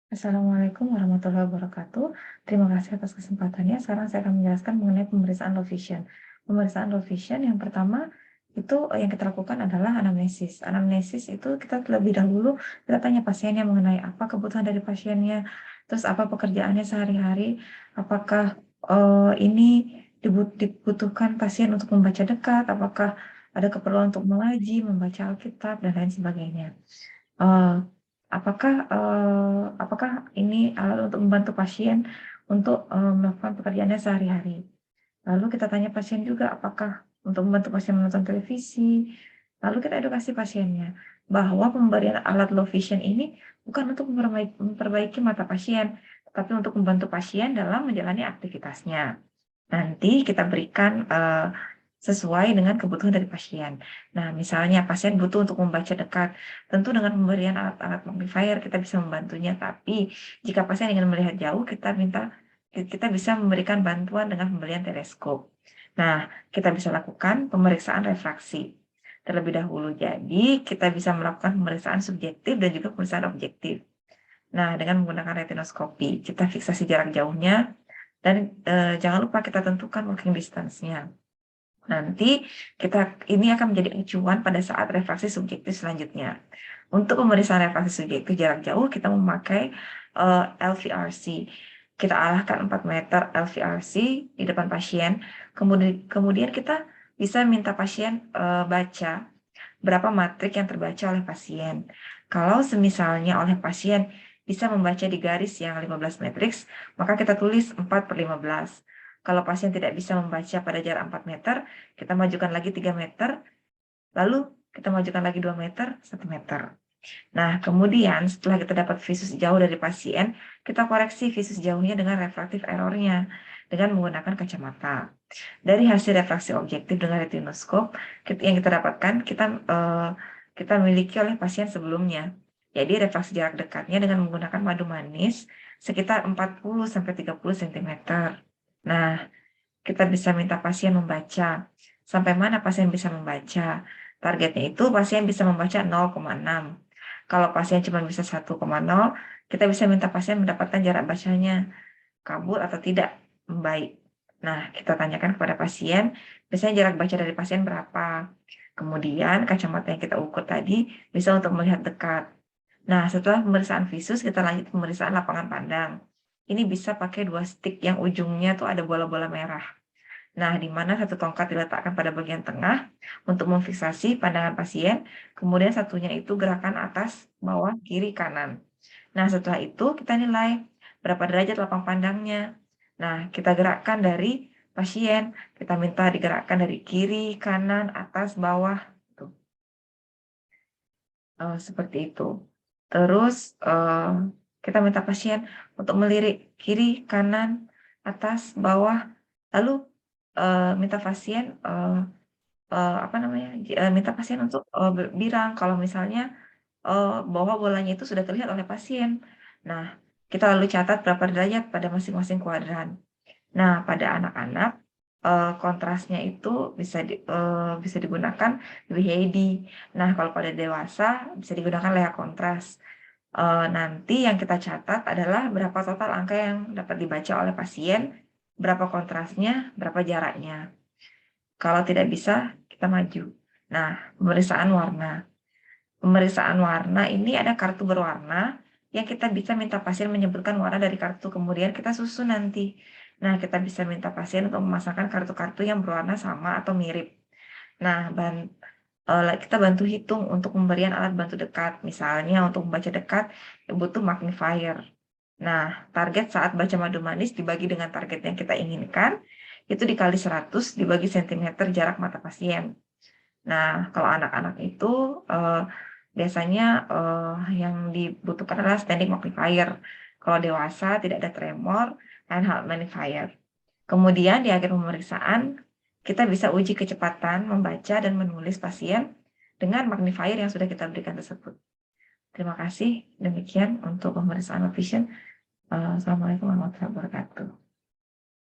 Assalamualaikum warahmatullahi wabarakatuh. Terima kasih atas kesempatannya. Sekarang saya akan menjelaskan mengenai pemeriksaan low vision. Pemeriksaan low vision yang pertama itu yang kita lakukan adalah anamnesis. Anamnesis itu kita terlebih dahulu kita tanya pasiennya mengenai apa kebutuhan dari pasiennya, terus apa pekerjaannya sehari-hari, apakah ini dibutuhkan pasien untuk membaca dekat, apakah ada keperluan untuk mengaji, membaca Alkitab dan lain sebagainya. Eee, apakah ini alat untuk membantu pasien untuk, melakukan pekerjaannya sehari-hari. Lalu kita tanya pasien juga apakah untuk membantu pasien menonton televisi, lalu kita edukasi pasiennya bahwa pemberian alat low vision ini bukan untuk memperbaiki mata pasien, tetapi untuk membantu pasien dalam menjalani aktivitasnya. Nanti kita berikan, sesuai dengan kebutuhan dari pasien. Nah, misalnya pasien butuh untuk membaca dekat, tentu dengan pemberian alat-alat magnifier kita bisa membantunya, tapi jika pasien ingin melihat jauh, kita bisa memberikan bantuan dengan pemberian teleskop. Nah, kita bisa lakukan pemeriksaan refraksi terlebih dahulu. Jadi, kita bisa melakukan pemeriksaan subjektif dan juga pemeriksaan objektif. Nah, dengan menggunakan retinoskopi, kita fiksasi jarak jauhnya dan, jangan lupa kita tentukan walking distance-nya. Nanti ini akan menjadi acuan pada saat refraksi subjektif selanjutnya. Untuk pemeriksaan refraksi subjektif jarak jauh, kita memakai, LVRC. Kita arahkan 4 meter LVRC di depan pasien, kemudian kita bisa minta pasien, baca berapa matrik yang terbaca oleh pasien. Kalau semisalnya oleh pasien bisa membaca di garis yang 15 matriks, maka kita tulis 4/15. Kalau pasien tidak bisa membaca pada jarak 4 meter, kita majukan lagi 3 meter, lalu kita majukan lagi 2 meter, 1 meter. Nah, kemudian setelah kita dapat visus jauh dari pasien, kita koreksi visus jauhnya dengan refraktif error-nya dengan menggunakan kacamata. Dari hasil refraksi objektif dengan retinoskop yang kita dapatkan, kita miliki oleh pasien sebelumnya. Jadi refraksi jarak dekatnya dengan menggunakan madu manis sekitar 40 sampai 30 cm. Nah, kita bisa minta pasien membaca. Sampai mana pasien bisa membaca? Targetnya itu pasien bisa membaca 0,6. Kalau pasien cuma bisa 1,0, kita bisa minta pasien mendapatkan jarak bacanya kabur atau tidak, membaik. Nah, kita tanyakan kepada pasien, biasanya jarak baca dari pasien berapa. Kemudian kacamata yang kita ukur tadi bisa untuk melihat dekat. Nah, setelah pemeriksaan visus, kita lanjut pemeriksaan lapangan pandang. Ini bisa pakai 2 stick yang ujungnya tuh ada bola-bola merah. Nah, di mana satu tongkat diletakkan pada bagian tengah untuk memfiksasi pandangan pasien, kemudian satunya itu gerakan atas, bawah, kiri, kanan. Nah, setelah itu kita nilai berapa derajat lapang pandangnya. Nah, kita gerakkan dari pasien, kita minta digerakkan dari kiri, kanan, atas, bawah, tuh, seperti itu. Terus, kita minta pasien untuk melirik kiri, kanan, atas, bawah, lalu, minta pasien, minta pasien untuk, bilang kalau misalnya, bahwa bolanya itu sudah terlihat oleh pasien. Nah, kita lalu catat berapa derajat pada masing-masing kuadran. Nah, pada anak-anak, kontrasnya itu bisa digunakan WHD. Nah, kalau pada dewasa bisa digunakan Lea kontras. Nanti yang kita catat adalah berapa total angka yang dapat dibaca oleh pasien, berapa kontrasnya, berapa jaraknya. Kalau tidak bisa, kita maju. Nah, pemeriksaan warna. Pemeriksaan warna ini ada kartu berwarna yang kita bisa minta pasien menyebutkan warna dari kartu, kemudian kita susun nanti. Nah, kita bisa minta pasien untuk memasangkan kartu-kartu yang berwarna sama atau mirip. Nah, kita bantu hitung untuk pemberian alat bantu dekat. Misalnya untuk membaca dekat butuh magnifier. Nah, target saat baca madu manis dibagi dengan target yang kita inginkan, itu dikali 100 dibagi sentimeter jarak mata pasien. Nah, kalau anak-anak itu, biasanya, yang dibutuhkan adalah standing magnifier. Kalau dewasa tidak ada tremor, handheld magnifier. Kemudian di akhir pemeriksaan, kita bisa uji kecepatan membaca dan menulis pasien dengan magnifier yang sudah kita berikan tersebut. Terima kasih, demikian untuk pemeriksaan vision. Assalamualaikum warahmatullahi wabarakatuh.